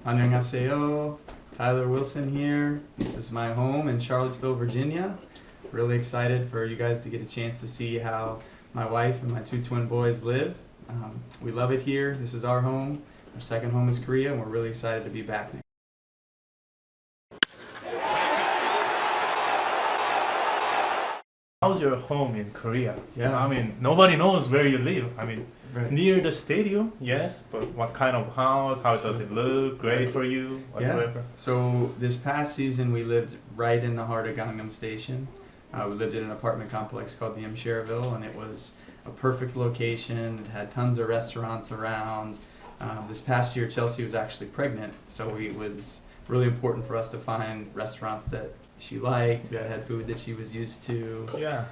안녕하세요. Tyler Wilson here. This is my home in Charlottesville, Virginia. Really excited for you guys to get a chance to see how my wife and my two twin boys live. We love it here. This is our home. Our second home is Korea, and we're really excited to be back. How's your home in Korea? Yeah. I mean, nobody knows where you live. I mean, Right. near the stadium, yes, but what kind of house? How does it look? Great for you? Whatsoever? So this past season, we lived right in the heart of Gangnam Station. We lived in an apartment complex called the Cherville, and it was a perfect location. It had tons of restaurants around. This past year, Chelsea was actually pregnant, so it was really important for us to find restaurants that she liked, that had food that she was used to. Yeah.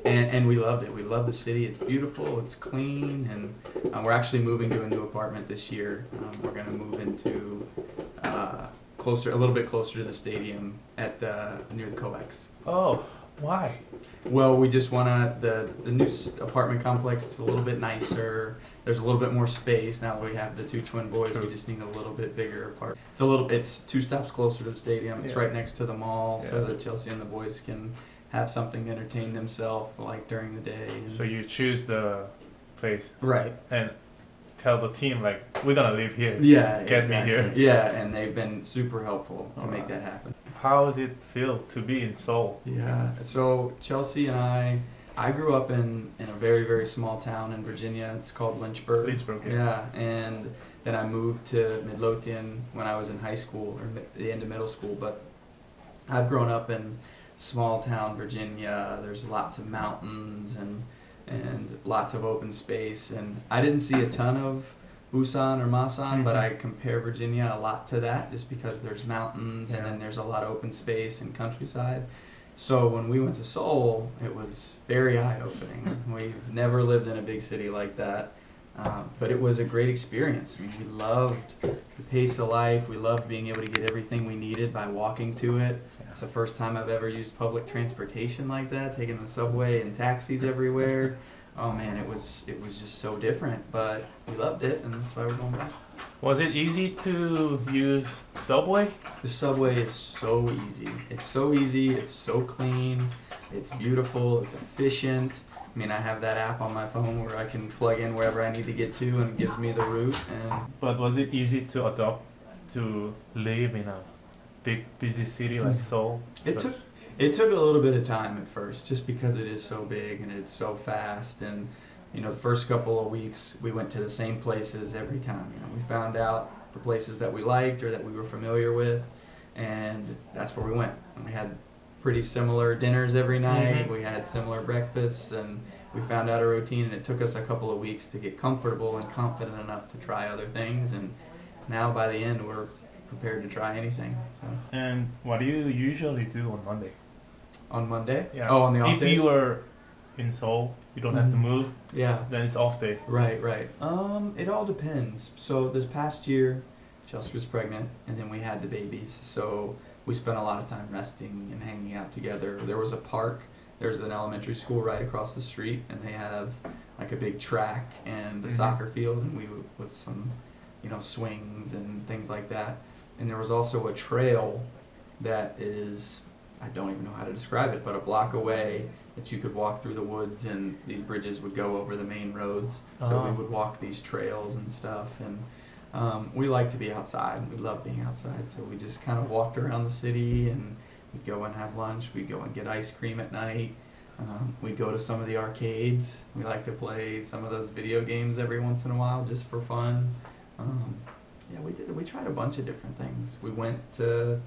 And we loved it. We love the city. It's beautiful. It's clean, and we're actually moving to a new apartment this year. We're going to move into a little bit closer to the stadium at near the COEX. Oh, why? Well, we just want to the new apartment complex. It's a little bit nicer. There's a little bit more space now that we have the two twin boys. We just need a little bit bigger apartment. It's 2 stops closer to the stadium. It's right next to the mall, so that Chelsea and the boys can have something to entertain themselves like during the day. So you choose the place, Right. and tell the team like we're gonna live here. Yeah. Get exactly. me here. Yeah, and they've been super helpful to make that happen. How does it feel to be in Seoul? Yeah. So Chelsea and I grew up in a very, very small town in Virginia. It's called Lynchburg. Lynchburg, Yeah. And then I moved to Midlothian when I was in high school or the end of middle school. But I've grown up in small town Virginia. There's lots of mountains and lots of open space. And I didn't see a ton of Busan or Masan, but I compare Virginia a lot to that just because there's mountains and then there's a lot of open space and countryside. So when we went to Seoul, it was very eye-opening. We've never lived in a big city like that, but it was a great experience. I mean, we loved the pace of life. We loved being able to get everything we needed by walking to it. It's the first time I've ever used public transportation like that, taking the subway and taxis everywhere. Oh man, it was just so different, but we loved it, and that's why we're going back. Was it easy to use subway? The subway is so easy. It's so easy. It's so clean. It's beautiful. It's efficient. I mean, I have that app on my phone where I can plug in wherever I need to get to, and it gives me the route. But was it easy to adopt to live in a big busy city like Seoul? It took a little bit of time at first, just because it is so big and it's so fast. And you know, the first couple of weeks we went to the same places every time. You know, we found out the places that we liked or that we were familiar with, and that's where we went. And we had pretty similar dinners every night. We had similar breakfasts, and we found out a routine. And it took us a couple of weeks to get comfortable and confident enough to try other things. And now by the end, we're prepared to try anything. So. And what do you usually do on Monday? On Monday? Yeah. Oh, on the off if days? you were in Seoul, you don't have to move. Yeah. Then it's off day. Right. It all depends. So this past year, Chelsea was pregnant, and then we had the babies. So we spent a lot of time resting and hanging out together. There was a park. There's an elementary school right across the street, and they have like a big track and a soccer field, and we with some, swings and things like that. And there was also a trail that is, I don't even know how to describe it, but a block away that you could walk through the woods, and these bridges would go over the main roads. So we would walk these trails and stuff, and we like to be outside. We love being outside, so we just kind of walked around the city, and we'd go and have lunch. We'd go and get ice cream at night. We'd go to some of the arcades. We like to play some of those video games every once in a while just for fun. We tried a bunch of different things. We went to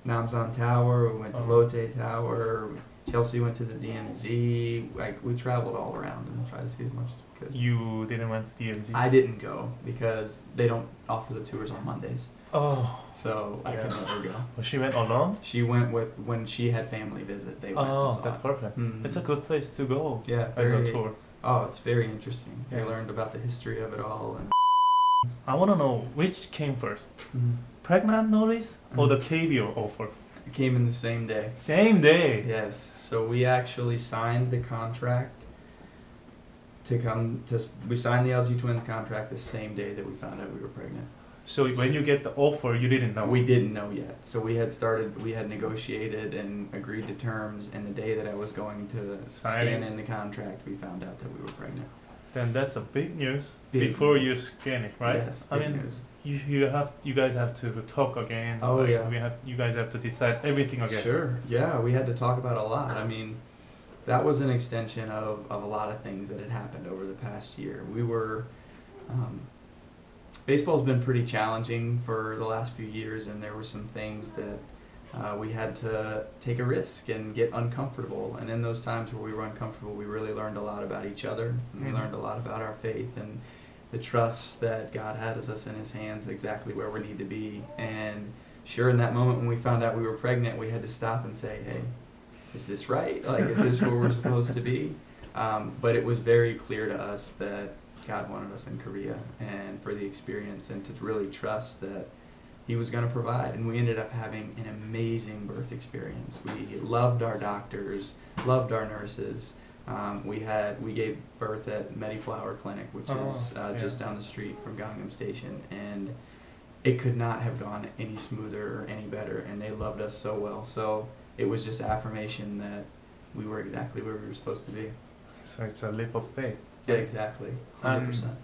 Namsan Tower, we went to Lotte Tower, Chelsea went to the DMZ. We traveled all around and tried to see as much as we could. You didn't went to DMZ? I didn't go because they don't offer the tours on Mondays. Oh. So I could never go. Well, she went alone? She went when she had family visit. They went. Oh, that's perfect. It's a good place to go. Yeah, as a tour. Oh, it's very interesting. I learned about the history of it all. And I want to know which came first, pregnant notice or the KBO offer? it came in the same day. Same day. Yes. So we actually signed the contract to come to. We signed the LG Twins contract the same day that we found out we were pregnant. So when you get the offer, you didn't know. We didn't know yet. So we had negotiated and agreed to terms, and the day that I was going to scan in the contract, we found out that we were pregnant. Then that's a big news Big before news. you scan it, right? Yes, I big mean, news. you guys have to talk again. Oh, yeah. You guys have to decide everything again. Sure. Yeah, we had to talk about a lot. I mean, that was an extension of a lot of things that had happened over the past year. We were, baseball's been pretty challenging for the last few years, and there were some things that we had to take a risk and get uncomfortable. And in those times where we were uncomfortable, we really learned a lot about each other. And we learned a lot about our faith and the trust that God has us in His hands, exactly where we need to be. And sure, in that moment when we found out we were pregnant, we had to stop and say, hey, is this right? Like, is this where we're supposed to be? But it was very clear to us that God wanted us in Korea, and for the experience, and to really trust that He was going to provide. And we ended up having an amazing birth experience. We loved our doctors, loved our nurses. We gave birth at Mediflower Clinic, which is just down the street from Gangnam Station, and it could not have gone any smoother or any better, and they loved us so well. So it was just affirmation that we were exactly where we were supposed to be. So it's a leap of faith. Yeah, exactly. 100%.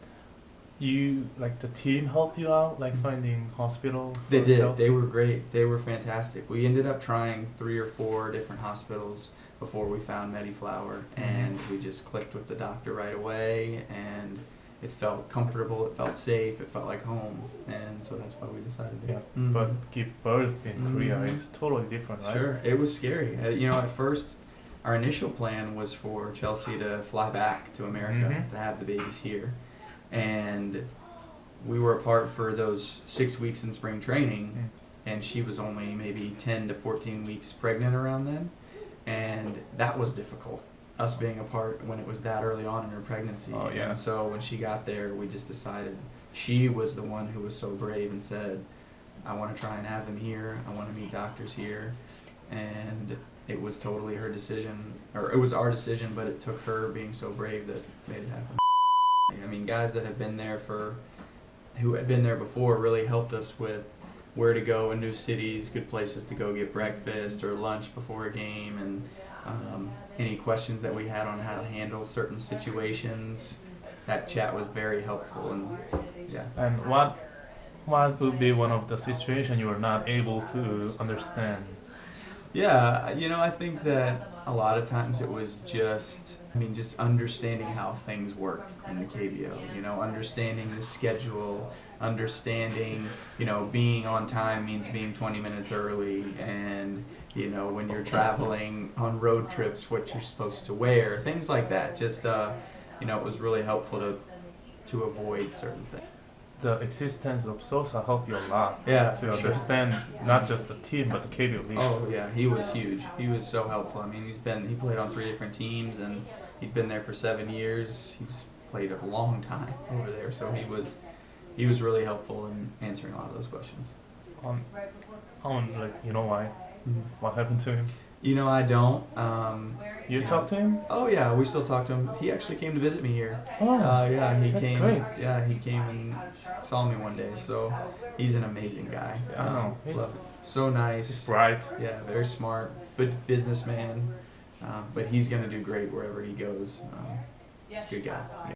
You, like, the team helped you out, like finding hospital? They for did. Chelsea? They were great. They were fantastic. We ended up trying 3 or 4 different hospitals before we found Mediflower, and we just clicked with the doctor right away, and it felt comfortable, it felt safe, it felt like home, and so that's why we decided to. Yeah, but give birth in Korea is totally different, right? Sure, it was scary. At first, our initial plan was for Chelsea to fly back to America to have the babies here, and we were apart for those 6 weeks in spring training, and she was only maybe 10 to 14 weeks pregnant around then, and that was difficult, us being apart when it was that early on in her pregnancy. Oh, yeah. And so when she got there, we just decided, she was the one who was so brave and said, I want to try and have him here, I want to meet doctors here, and it was totally her decision, or it was our decision, but it took her being so brave that made it happen. I mean, guys that have been there who had been there before really helped us with where to go in new cities, good places to go get breakfast or lunch before a game, and any questions that we had on how to handle certain situations. That chat was very helpful, and yeah. And what would be one of the situations you were not able to understand? Yeah, I think that a lot of times it was just understanding how things work in the KBO, understanding the schedule, understanding, being on time means being 20 minutes early, and, when you're traveling on road trips, what you're supposed to wear, things like that. Just, it was really helpful to avoid certain things. The existence of Sosa helped you a lot. Yeah, to for sure. understand not just the team but the KBO league. Oh yeah, he was huge. He was so helpful. I mean, he played on 3 different teams, and he'd been there for 7 years. He's played a long time over there, so he was really helpful in answering a lot of those questions. You know why? What happened to him? I don't. You talked to him? Oh yeah, we still talk to him. He actually came to visit me here. Oh, yeah, he that's came. great. Yeah, he came and saw me one day. So he's an amazing guy. I know. He's so nice. He's bright. Yeah, very smart, good businessman. But he's gonna do great wherever he goes. He's a good guy. Yeah.